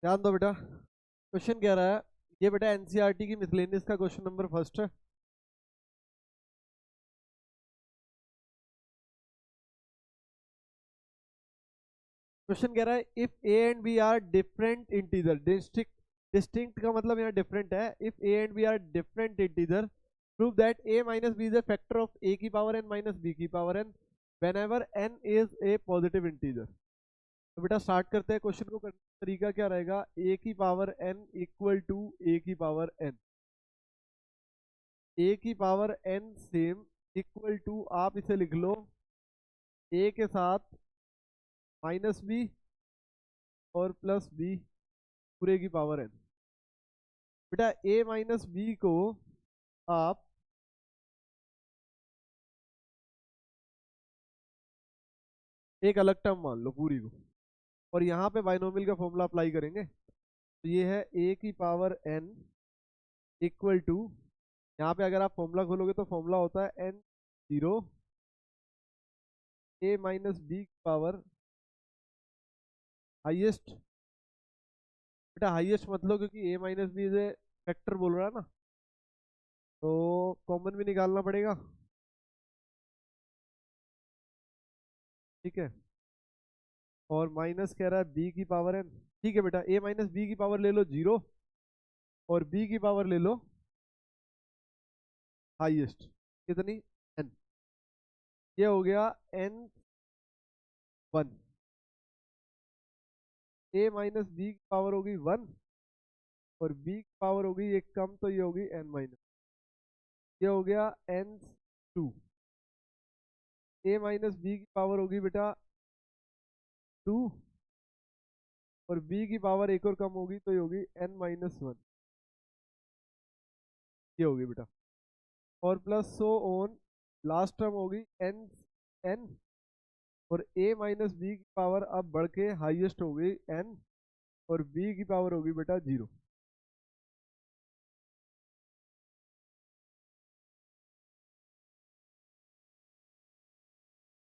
ध्यान दो बेटा। क्वेश्चन कह रहा है, ये बेटा एनसीईआरटी की मिसलेनियस का क्वेश्चन नंबर फर्स्ट है। क्वेश्चन कह रहा है, if a and b are different integer, distinct का मतलब यहाँ डिफरेंट है। If a and b are different integer, prove that a minus b is a factor of a की पावर एन माइनस बी की power n whenever n is a positive integer। तो बेटा start करते हैं। Question को करने का तरीका क्या रहेगा, a की power n equal to a की पावर n, a की power n same equal to, आप इसे लिख लो a के साथ माइनस बी और प्लस बी पूरे की पावर n। बेटा a माइनस बी को आप एक अलग टर्म मान लो पूरी को, और यहाँ पे बाइनोमियल का फॉर्मूला अप्लाई करेंगे। तो ये है a की पावर n इक्वल टू, यहाँ पे अगर आप फॉर्मूला खोलोगे तो फॉर्मूला होता है n zero a minus B की पावर हाइएस्ट। बेटा हाइएस्ट मतलब, क्योंकि a माइनस बी से फैक्टर बोल रहा है ना, तो कॉमन भी निकालना पड़ेगा। ठीक है, और माइनस कह रहा है b की पावर n। ठीक है बेटा, a माइनस बी की पावर ले लो जीरो, और b की पावर ले लो हाईएस्ट, कितनी, n। ये हो गया n one. a minus B की पावर होगी वन, और b की पावर होगी एक कम, तो ये होगी n माइनस। ये हो गया n two. a minus B की पावर होगी बेटा टू, और b की पावर एक और कम होगी, तो ये होगी n माइनस वन। ये होगी बेटा, और plus so on, last term होगी n n, और a माइनस बी की पावर अब बढ़ के हाईएस्ट हो गई n, और b की पावर होगी बेटा जीरो।